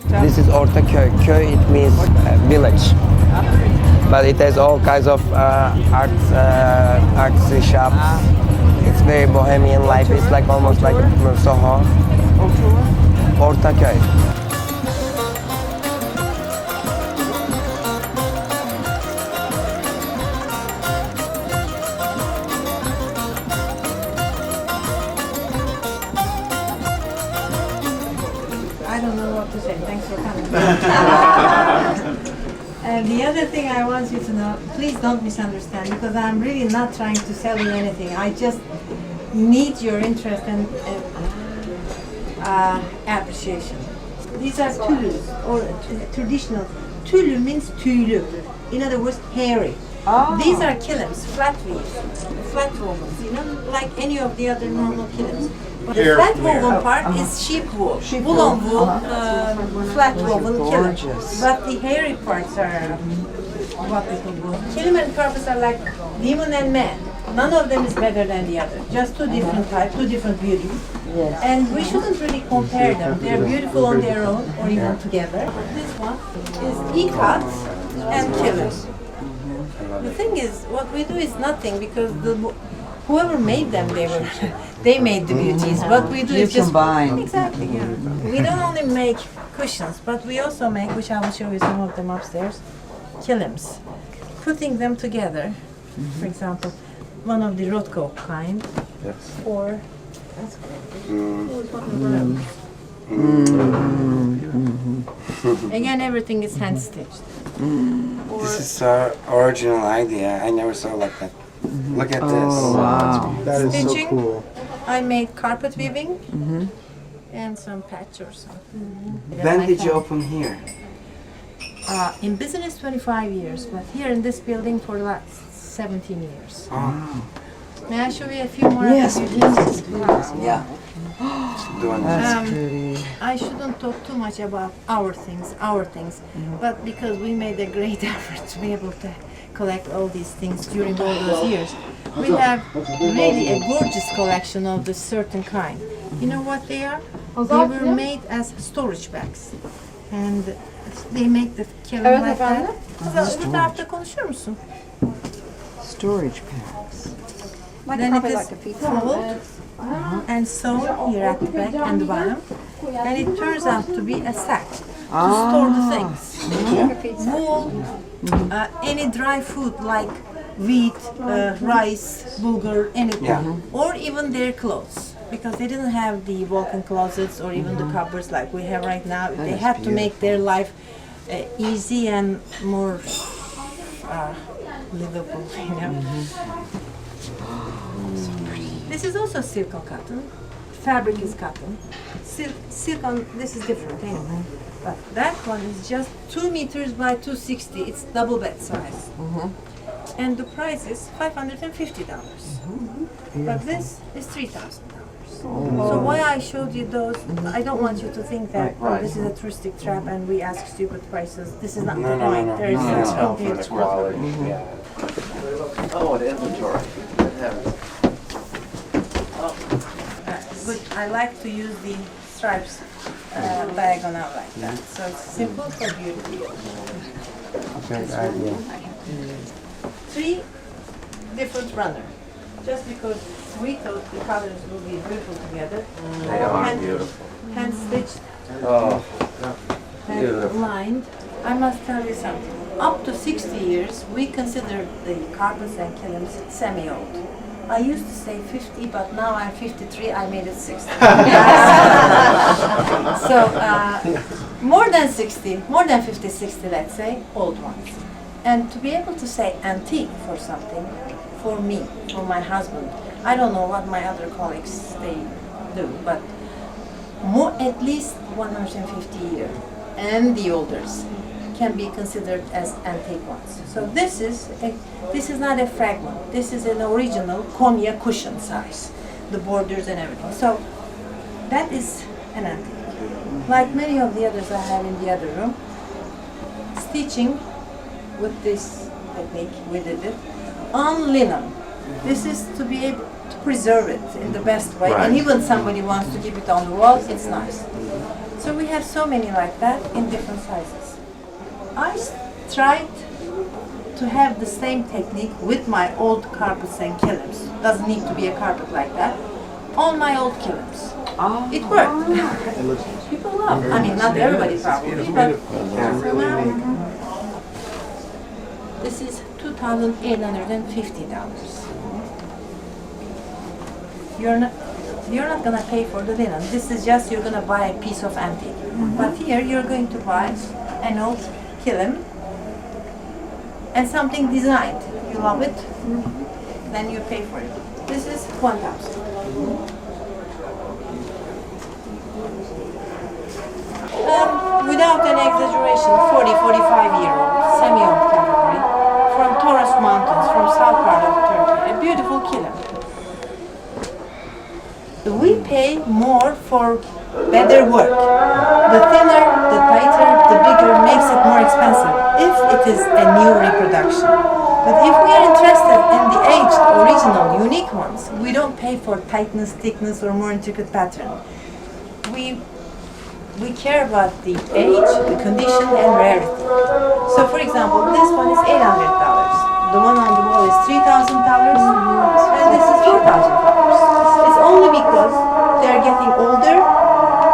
This is Ortaköy. Köy, it means village. But it has all kinds of arts shops. It's very bohemian life. It's like almost like a Soho. Ortaköy. I don't know what to say. Thanks for coming. And the other thing I want you to know, please don't misunderstand, because I'm really not trying to sell you anything. I just need your interest and appreciation. These are tülüs, or traditional. Tülü means tüylü. In other words, hairy. These are kilims, flat wovens, you know, like any of the other normal kilims. The flat woven part is sheep wool, woolen wool, flat woven kilim. But the hairy parts are what we call wool. Kilim and carpets are like demon and man. None of them is better than the other. Just two different types, two different beauties. Yes. And we shouldn't really compare them. They're beautiful on their own or even together. This one is ikat and kilim. The thing is, what we do is nothing, because whoever made them, they made the beauties. What we do is just combine. Exactly. Yeah. We don't only make cushions, but we also make, which I will show you some of them upstairs, kilims. Putting them together, for example, one of the Rothko kind, or that's again, everything is hand stitched. This is our original idea. I never saw like that. Look at this. Wow. That is Stitching. so cool. I made carpet weaving and some patch or something. When did you open here? In business 25 years, but here in this building for the last 17 years. Oh. May I show you a few more? Yes, of the beauties? Yeah. That's pretty. I shouldn't talk too much about our things, but because we made a great effort to be able to collect all these things during all those years, we have really a gorgeous collection of this certain kind. You know what they are? They were made as storage bags. And they make the kilim like that. Hazal, bu tarafta konuşuyor musun? Storage packs. Then it is folded and sewn here at the back and the bottom, and it turns out to be a sack to store the things. Wool, any dry food like wheat, rice, bulgur, anything, or even their clothes. Because they didn't have the walk-in closets or even the cupboards like we have right now. They had to make their life easy and more livable, you know. This is also silk or cotton. Fabric is cotton. Silk on this is different anyway. But that one is just 2 meters by 260. It's double bed size. And the price is $550. But this is $3,000. So why I showed you those, I don't want you to think that this is a touristic trap and we ask stupid prices. This is not the point. There is For its quality. Oh, an inventory. Good heavens. But I like to use the stripes diagonal like that. So it's simple for beauty. Great idea. 3 different runners. Just because we thought the colors will be beautiful together. They are beautiful. Hand stitched, Oh, hand lined. I must tell you something. Up to 60 years, we consider the carpets and kilims semi-old. I used to say 50, but now I'm 53, I made it 60. So, more than 60, more than 50, 60, let's say, old ones. And to be able to say antique for something, for me, for my husband, I don't know what my other colleagues, they do, but more, at least 150 years, and the olders can be considered as antique ones. So this is not a fragment. This is an original Konya cushion size, the borders and everything. So that is an antique. Like many of the others I have in the other room, stitching with this technique, we did it on linen. This is to be able to preserve it in the best way, and even somebody wants to keep it on the wall, it's nice. So we have so many like that in different sizes. I tried to have the same technique with my old carpets and kilims. Doesn't need to be a carpet like that. On my old kilims. It worked. People love. I mean, not everybody probably, but so now this is $2,850. You're not gonna pay for the linen. This is just you're gonna buy a piece of antique. But here you're going to buy an old kilim and something designed. You love it, then you pay for it. This is 1,000. Without an exaggeration, 40-45-year-old, semi-old category, from Taurus Mountains, from south part of Turkey, a beautiful kilim. We pay more for better work. The thinner, the tighter, the bigger makes it more expensive if it is a new reproduction. But if we are interested in the aged, original, unique ones, we don't pay for tightness, thickness, or more intricate pattern. We care about the age, the condition, and rarity. So, for example, this one is $800. The one on the wall is $3,000, and this is $4,000. It's only because they are getting older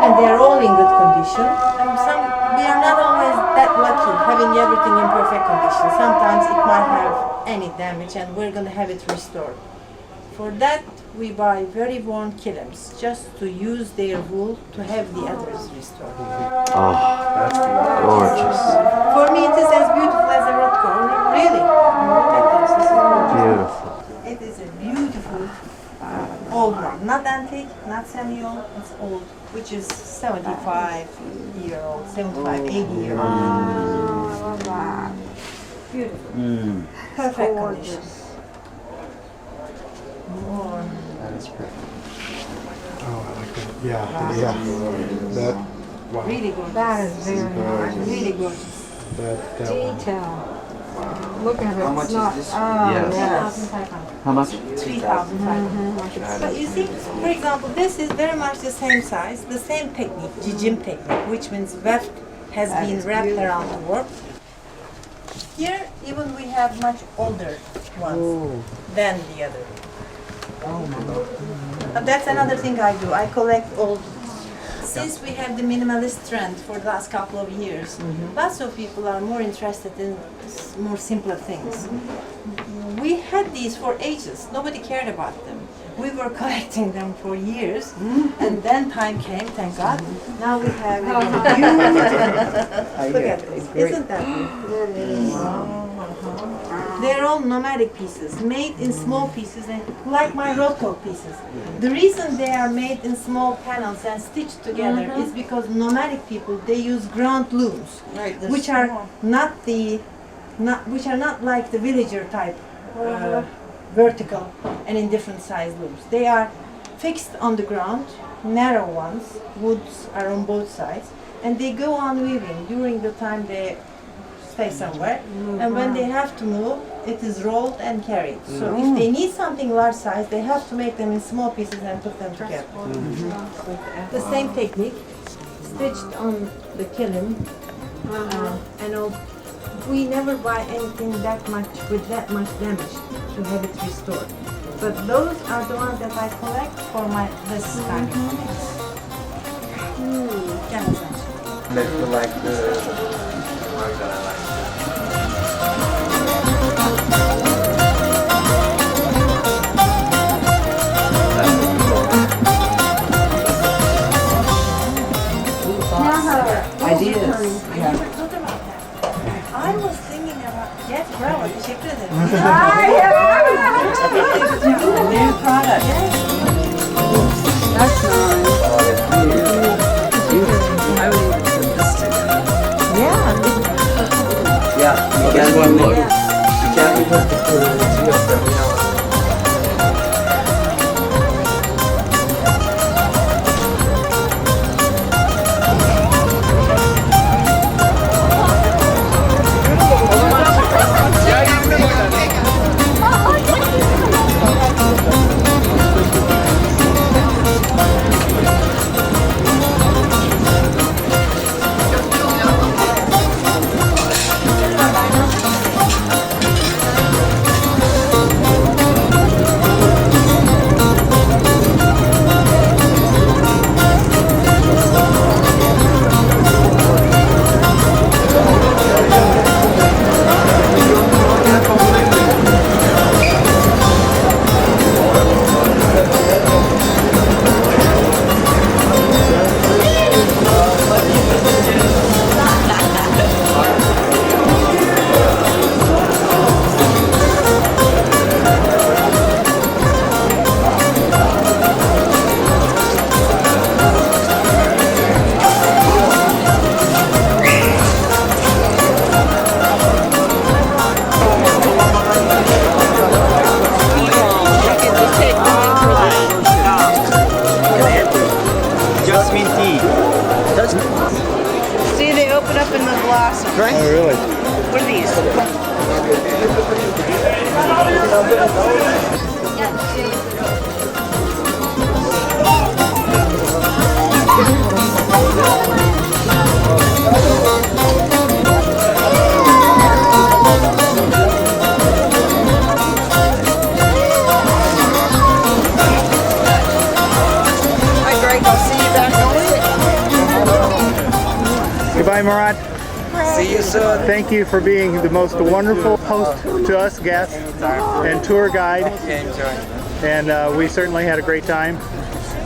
and they are all in good condition. And we are not always that lucky having everything in perfect condition. Sometimes it might have any damage, and we're going to have it restored. For that, we buy very worn kilims just to use their wool to have the others restored. Oh, that's gorgeous. For me, it is as beautiful as a Ortaköy. Really. Look at this. This is gorgeous. Beautiful. It is a beautiful old one. Not antique, not semi-old, it's old, which is 75-year-old, 75, 80-year-old. I love that. Beautiful. Perfect condition. That is pretty. Oh, I like that. Yeah. That, wow. Really gorgeous. That is very nice. Really gorgeous. That one. Detail. Look at it. How much It's is not, this? Oh, Yes. yes. 3,500. How much? 3,500. But you see, for example, this is very much the same size, the same technique, jijim technique, which means weft has been wrapped around the warp. Here, even we have much older ones than the other. That's another thing I do. I collect old. Since we have the minimalist trend for the last couple of years, lots of people are more interested in more simpler things. We had these for ages. Nobody cared about them. We were collecting them for years, and then time came, thank God. Now we have Look at this. Isn't that beautiful? They're all nomadic pieces, made in small pieces, and like my Rothko pieces. The reason they are made in small panels and stitched together is because nomadic people, they use ground looms, which are not like the villager type vertical and in different size looms. They are fixed on the ground, narrow ones, woods are on both sides, and they go on weaving during the time they stay somewhere, and when they have to move, it is rolled and carried. So if they need something large size, they have to make them in small pieces and put them together. The same technique, stitched on the kilim, and all. We never buy anything that much with that much damage to have it restored. But those are the ones that I collect for this kind of things. They feel like the work that I like. Ideas. I was thinking about, yes, bravo, teşekkür ederim. New product. That's nice. Yeah, you can't even look. You can't even put the open up in the blossom. Right? Oh, really? What are these? Hi, Greg. I'll see you back home. Goodbye, Murat. See you soon. Thank you for being the most wonderful host to us guests and tour guide. And we certainly had a great time.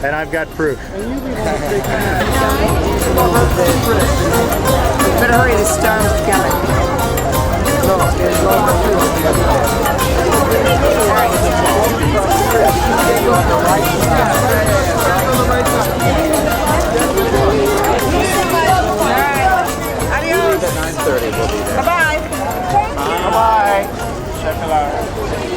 And I've got proof. Better hurry, the storm's coming. Adios. At 9:30 we'll be there. Bye-bye. Bye-bye. Check it out.